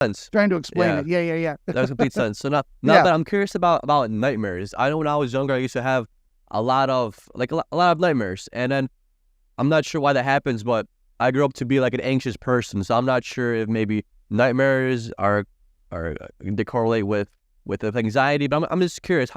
sense. Trying to explain Yeah. it. Yeah. That makes complete sense. So now Yeah. that I'm curious about nightmares. I know when I was younger, I used to have a lot of nightmares, and then I'm not sure why that happens, but I grew up to be like an anxious person, so I'm not sure if maybe nightmares are they correlate with anxiety. But I'm just curious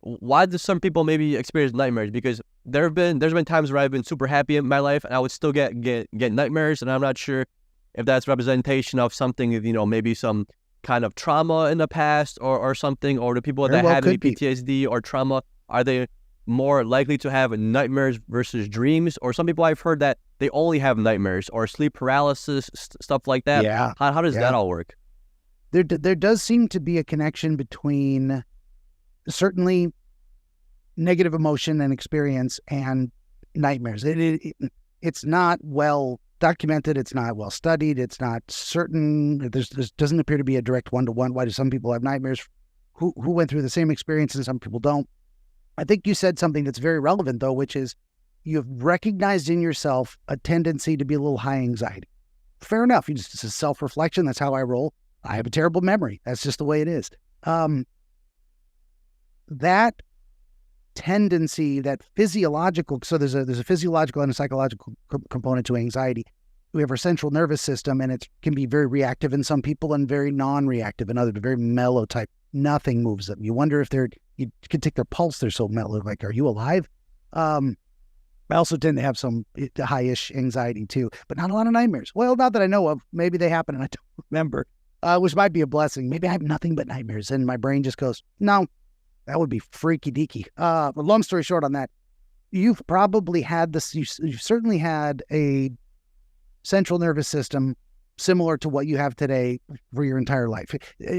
why do some people maybe experience nightmares? Because there's been times where I've been super happy in my life and I would still get nightmares, and I'm not sure if that's representation of something, maybe some kind of trauma in the past or something, or the people Very that well have any could be. PTSD or trauma, are they more likely to have nightmares versus dreams? Or some people I've heard that they only have nightmares or sleep paralysis, stuff like that. Yeah. How does that all work? There does seem to be a connection between certainly negative emotion and experience and nightmares. It's not well documented. It's not well studied. It's not certain. There doesn't appear to be a direct one-to-one. Why do some people have nightmares who went through the same experience and some people don't? I think you said something that's very relevant, though, which is you've recognized in yourself a tendency to be a little high anxiety. Fair enough. It's a self-reflection. That's how I roll. I have a terrible memory. That's just the way it is. That tendency, that physiological, so there's a physiological and a psychological component to anxiety. We have our central nervous system, and it can be very reactive in some people and very non-reactive in others, very mellow type. Nothing moves them. You wonder if you can take their pulse. They're so mellow. Like, are you alive? I also tend to have some high-ish anxiety too, but not a lot of nightmares. Well, not that I know of. Maybe they happen and I don't remember, which might be a blessing. Maybe I have nothing but nightmares and my brain just goes, no, that would be freaky deaky. But long story short on that, you've probably had this, you've certainly had a central nervous system similar to what you have today for your entire life.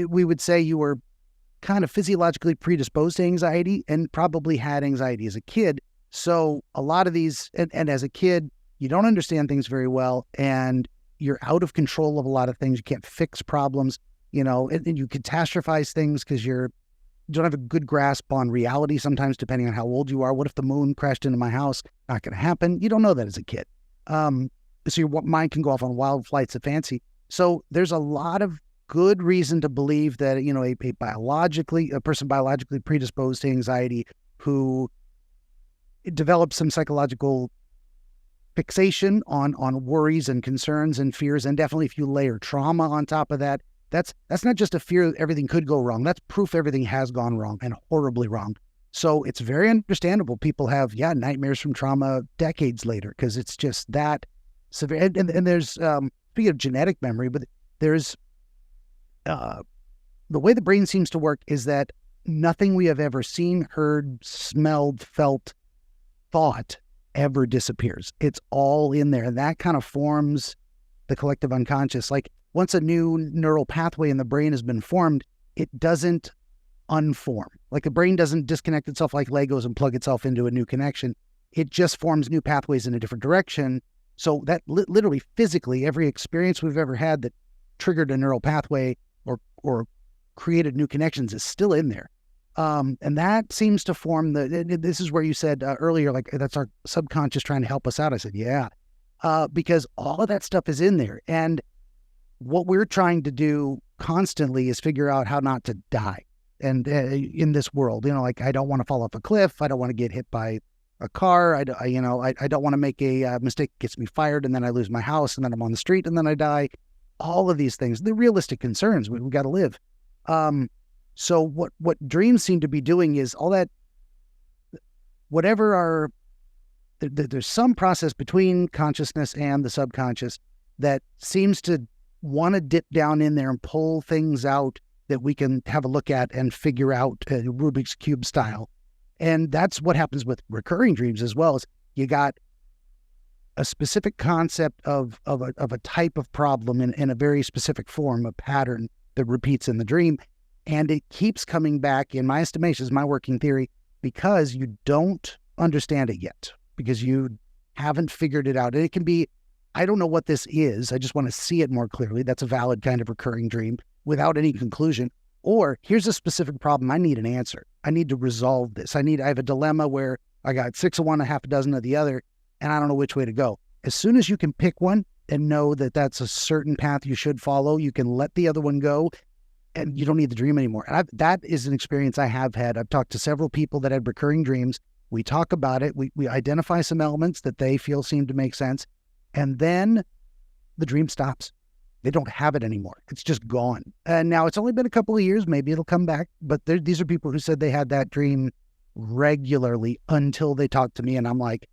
We would say you were kind of physiologically predisposed to anxiety and probably had anxiety as a kid. So a lot of these, and as a kid, you don't understand things very well and you're out of control of a lot of things. You can't fix problems, and you catastrophize things because you don't have a good grasp on reality sometimes, depending on how old you are. What if the moon crashed into my house? Not going to happen. You don't know that as a kid. So your mind can go off on wild flights of fancy. So there's a lot of good reason to believe that, a person biologically predisposed to anxiety who develops some psychological fixation on worries and concerns and fears. And definitely if you layer trauma on top of that, that's not just a fear that everything could go wrong. That's proof everything has gone wrong and horribly wrong. So it's very understandable people have, nightmares from trauma decades later because it's just that severe. And there's, speaking of genetic memory, but there's, the way the brain seems to work is that nothing we have ever seen, heard, smelled, felt, thought ever disappears. It's all in there. And that kind of forms the collective unconscious. Like once a new neural pathway in the brain has been formed, it doesn't unform. Like the brain doesn't disconnect itself like Legos and plug itself into a new connection. It just forms new pathways in a different direction. So that literally physically every experience we've ever had that triggered a neural pathway or created new connections is still in there. And that seems to form this is where you said earlier, like that's our subconscious trying to help us out. I said, yeah, because all of that stuff is in there. And what we're trying to do constantly is figure out how not to die. And in this world, like I don't want to fall off a cliff. I don't want to get hit by a car. I don't want to make a mistake that gets me fired and then I lose my house and then I'm on the street and then I die. All of these things, the realistic concerns, we got to live. So what dreams seem to be doing is all that, whatever there's some process between consciousness and the subconscious that seems to want to dip down in there and pull things out that we can have a look at and figure out Rubik's Cube style. And that's what happens with recurring dreams as well. Is you got a specific concept of a type of problem in a very specific form, a pattern that repeats in the dream. And it keeps coming back, in my estimation, is my working theory, because you don't understand it yet, because you haven't figured it out. And it can be, I don't know what this is. I just want to see it more clearly. That's a valid kind of recurring dream without any conclusion. Or here's a specific problem. I need an answer. I need to resolve this. I have a dilemma where I got 6 of one, a half a dozen of the other, and I don't know which way to go. As soon as you can pick one, and know that that's a certain path you should follow. You can let the other one go, and you don't need the dream anymore. And that is an experience I have had. I've talked to several people that had recurring dreams. We talk about it. We identify some elements that they feel seem to make sense, and then the dream stops. They don't have it anymore. It's just gone. And now it's only been a couple of years. Maybe it'll come back. But these are people who said they had that dream regularly until they talked to me, and I'm like,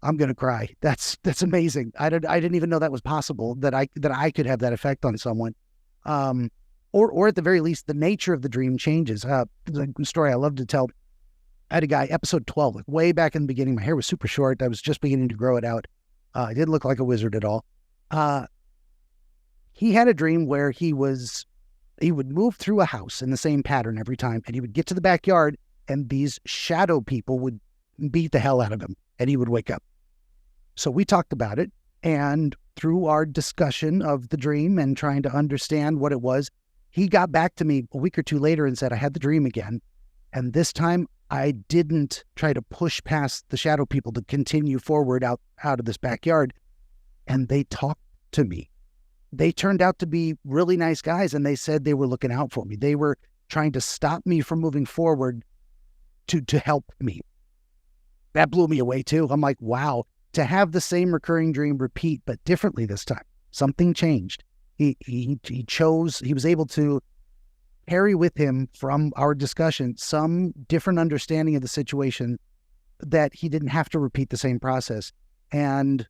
I'm gonna cry. That's amazing. I didn't even know that was possible, that I could have that effect on someone. Or at the very least, the nature of the dream changes. The story I love to tell. I had a guy, episode 12, like way back in the beginning. My hair was super short. I was just beginning to grow it out. I didn't look like a wizard at all. He had a dream where he would move through a house in the same pattern every time, and he would get to the backyard, and these shadow people would beat the hell out of him, and he would wake up. So we talked about it, and through our discussion of the dream and trying to understand what it was, he got back to me a week or two later and said, I had the dream again, and this time I didn't try to push past the shadow people to continue forward out of this backyard, and they talked to me. They turned out to be really nice guys, and they said they were looking out for me. They were trying to stop me from moving forward to help me. That blew me away too. I'm like, wow, to have the same recurring dream repeat, but differently this time. Something changed. He was able to carry with him from our discussion some different understanding of the situation, that he didn't have to repeat the same process. And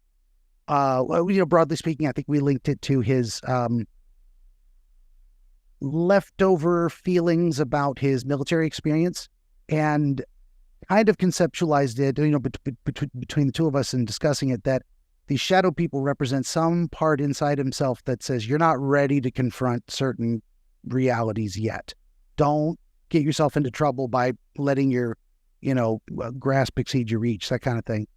broadly speaking, I think we linked it to his leftover feelings about his military experience, and kind of conceptualized it, between the two of us in discussing it, that these shadow people represent some part inside himself that says, you're not ready to confront certain realities yet. Don't get yourself into trouble by letting your, grasp exceed your reach, that kind of thing.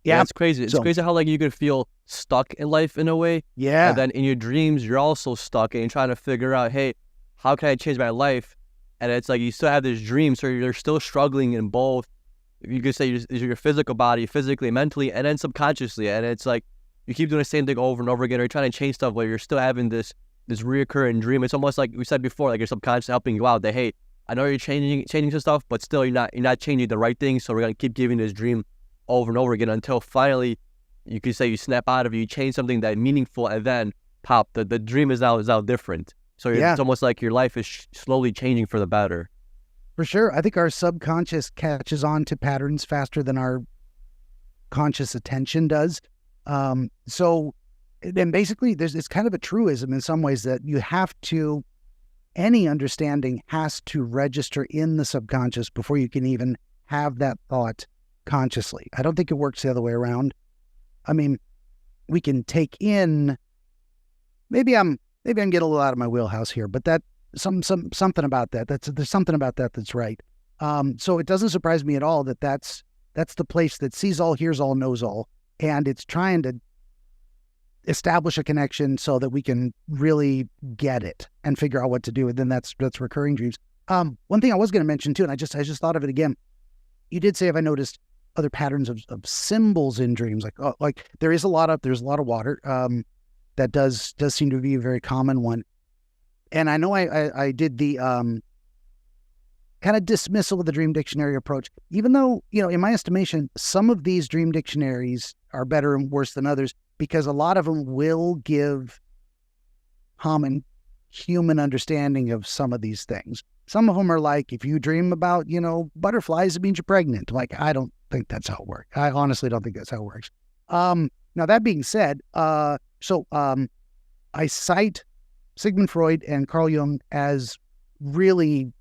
Yeah, it's crazy. It's crazy how you could feel stuck in life in a way. Yeah. And then in your dreams, you're also stuck and you're trying to figure out, hey, how can I change my life? And it's like you still have this dream, so you're still struggling in both. You could say your physical body, physically, mentally, and then subconsciously. And it's like you keep doing the same thing over and over again, or you're trying to change stuff, but you're still having this reoccurring dream. It's almost like we said before, like your subconscious helping you out. That, hey, I know you're changing some stuff, but still you're not changing the right things. So we're gonna keep giving this dream over and over again until finally you could say you snap out of it, you change something that meaningful, and then pop, the dream is now different. So it's almost like your life is slowly changing for the better. For sure. I think our subconscious catches on to patterns faster than our conscious attention does. So then basically it's kind of a truism in some ways that any understanding has to register in the subconscious before you can even have that thought consciously. I don't think it works the other way around. I mean, we can take in, maybe I'm getting a little out of my wheelhouse here, but that something about that. There's something about that that's right. So it doesn't surprise me at all that that's the place that sees all, hears all, knows all, and it's trying to establish a connection so that we can really get it and figure out what to do. And then that's recurring dreams. One thing I was going to mention too, and I just thought of it again. You did say, have I noticed other patterns of symbols in dreams? Like there's a lot of water. That does seem to be a very common one. And I know I did the kind of dismissal of the dream dictionary approach, even though, in my estimation, some of these dream dictionaries are better and worse than others, because a lot of them will give common human understanding of some of these things. Some of them are like, if you dream about, butterflies, it means you're pregnant. Like, I don't think that's how it works. I honestly don't think that's how it works. Now, that being said, I cite Sigmund Freud and Carl Jung as really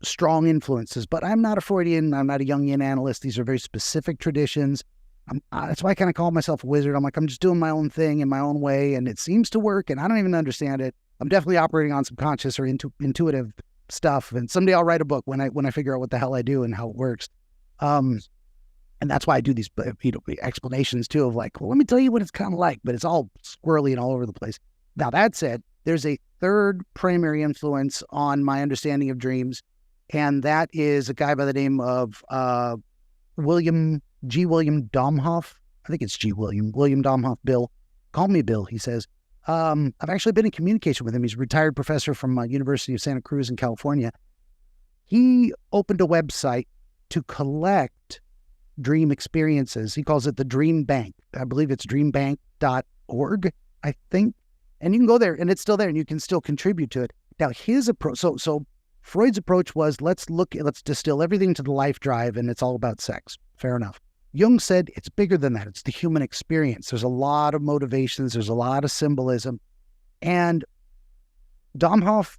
strong influences, but I'm not a Freudian. I'm not a Jungian analyst. These are very specific traditions. That's why I kind of call myself a wizard. I'm like, I'm just doing my own thing in my own way, and it seems to work, and I don't even understand it. I'm definitely operating on subconscious or intuitive stuff, and someday I'll write a book when I figure out what the hell I do and how it works. And that's why I do these explanations too of like, well, let me tell you what it's kind of like, but it's all squirrely and all over the place. Now, that said, there's a third primary influence on my understanding of dreams, and that is a guy by the name of William Domhoff. I think it's G. William Domhoff. Bill, call me Bill. He says, I've actually been in communication with him. He's a retired professor from University of Santa Cruz in California. He opened a website to collect dream experiences. He calls it the Dream Bank. I believe it's dreambank.org, I think. And you can go there and it's still there and you can still contribute to it. Now his approach, so Freud's approach was let's distill everything to the life drive and it's all about sex. Fair enough. Jung said it's bigger than that. It's the human experience. There's a lot of motivations. There's a lot of symbolism. And Domhoff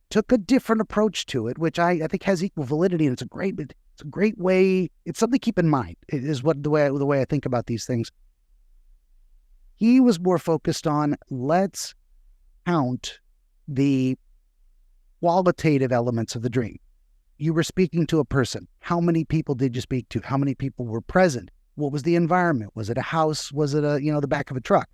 took a different approach to it, which I think has equal validity. And it's a great way. It's something to keep in mind. It is the way I think about these things. He was more focused on let's count the qualitative elements of the dream. You were speaking to a person. How many people did you speak to? How many people were present? What was the environment? Was it a house? Was it the back of a truck?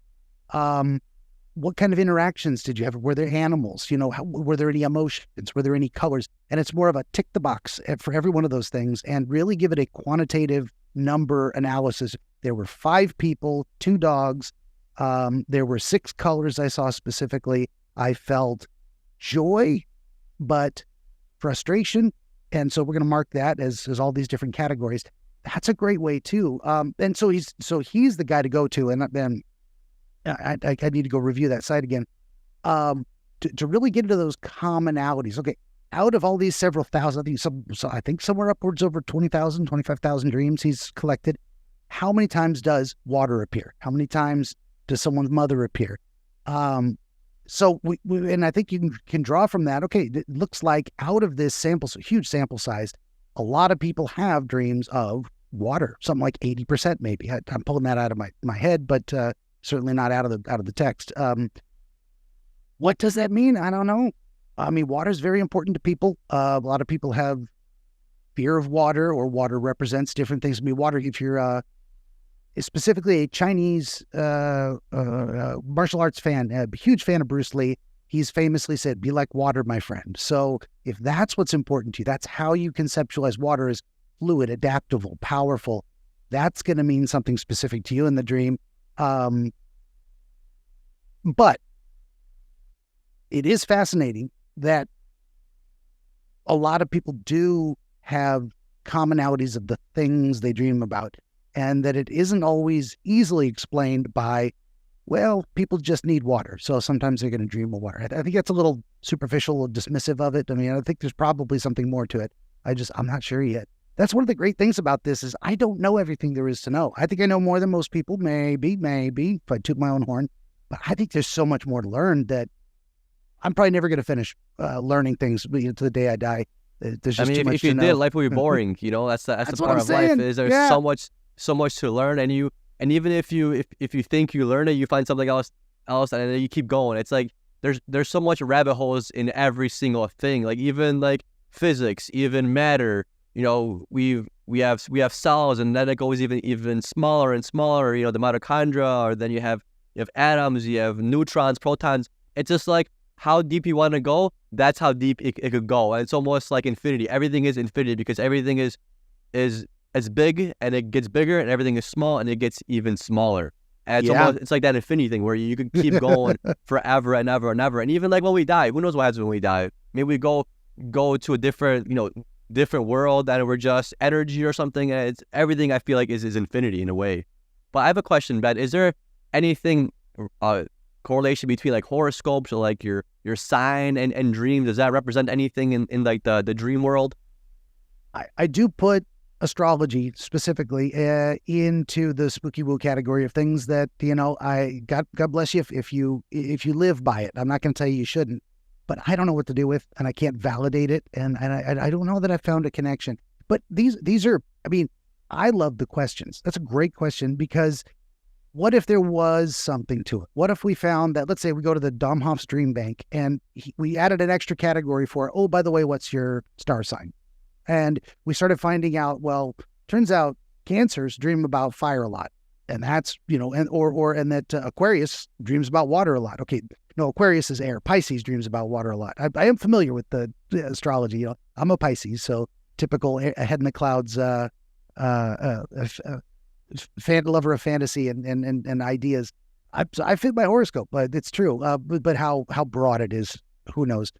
What kind of interactions did you have? Were there animals? Were there any emotions? Were there any colors? And it's more of a tick the box for every one of those things and really give it a quantitative number analysis. There were 5 people, 2 dogs. There were 6 colors I saw specifically. I felt joy, but frustration. And so we're going to mark that as all these different categories. That's a great way too. And so he's the guy to go to. And then I need to go review that site again to really get into those commonalities. Okay, out of all these several thousand, I think somewhere upwards over 20,000, 25,000 dreams he's collected. How many times does water appear? How many times does someone's mother appear? So we and I think you can draw from that. Okay, it looks like out of this huge sample size, a lot of people have dreams of water, something like 80% maybe. I'm pulling that out of my head, but certainly not out of the text. What does that mean? I don't know. I mean, water is very important to people. A lot of people have fear of water, or water represents different things. I mean, water, if you're specifically a Chinese martial arts fan, a huge fan of Bruce Lee, he's famously said, be like water, my friend. So if that's what's important to you, that's how you conceptualize water as fluid, adaptable, powerful, that's going to mean something specific to you in the dream. But it is fascinating that a lot of people do have commonalities of the things they dream about, and that it isn't always easily explained by, well, people just need water, so sometimes they're going to dream of water. I think that's a little superficial or dismissive of it. I mean, I think there's probably something more to it. I'm not sure yet. That's one of the great things about this is I don't know everything there is to know. I think I know more than most people, maybe, if I toot my own horn. But I think there's so much more to learn that I'm probably never going to finish learning things to the day I die. There's just too much if you to know. did, life would be boring. That's the part of life. Is there's so much to learn, and even if you think you learn it, you find something else, and then you keep going. It's like there's so much rabbit holes in every single thing. Like even like physics, even matter. We have cells, and then it goes even smaller and smaller. The mitochondria, or then you have atoms, you have neutrons, protons. It's just like how deep you want to go. That's how deep it could go, and it's almost like infinity. Everything is infinity because everything is big, and it gets bigger, and everything is small, and it gets even smaller. And it's like that infinity thing where you can keep going forever and ever and ever. And even like when we die, who knows what happens when we die? Maybe we go to a different world, and we're just energy or something. And it's everything I feel like is infinity in a way. But I have a question, Ben. Is there anything correlation between like horoscopes or like your sign and dream? Does that represent anything in like the dream world? I do put astrology specifically into the spooky woo category of things that God bless you if you live by it. I'm not going to tell you shouldn't, but I don't know what to do with, and I can't validate it, and I don't know that I found a connection. But these are, I mean, I love the questions. That's a great question, because what if there was something to it? What if we found that, let's say we go to the Domhoff's Dream Bank and we added an extra category for, oh, by the way, what's your star sign? And we started finding out, well, turns out Cancers dream about fire a lot. And that's, and that Aquarius dreams about water a lot. Okay, no, Aquarius is air. Pisces dreams about water a lot. I am familiar with the astrology. I'm a Pisces, so typical head in the clouds lover of fantasy and ideas. I fit my horoscope, but it's true. But how broad it is, who knows?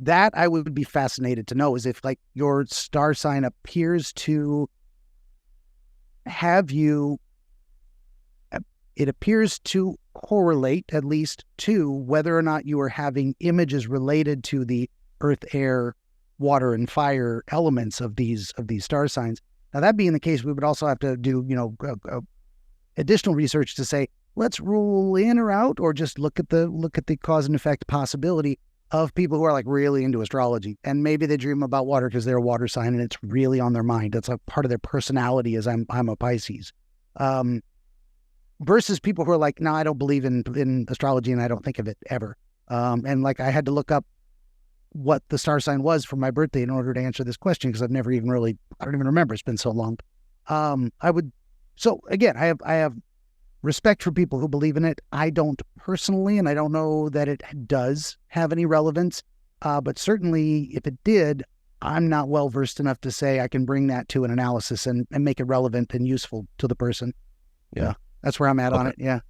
That I would be fascinated to know is if like your star sign appears to have you, it appears to correlate at least to whether or not you are having images related to the earth, air, water, and fire elements of these star signs. Now, that being the case, we would also have to do, additional research to say, let's rule in or out, or just look at the cause and effect possibility of people who are like really into astrology. And maybe they dream about water because they're a water sign and it's really on their mind. That's a part of their personality as I'm a Pisces. Versus people who are like, no, I don't believe in astrology and I don't think of it ever. And like I had to look up what the star sign was for my birthday in order to answer this question because I don't even remember. It's been so long. So again, I have respect for people who believe in it. I don't personally, and I don't know that it does have any relevance. But certainly if it did, I'm not well versed enough to say I can bring that to an analysis and make it relevant and useful to the person. Yeah. That's where I'm at on Okay. it. Yeah.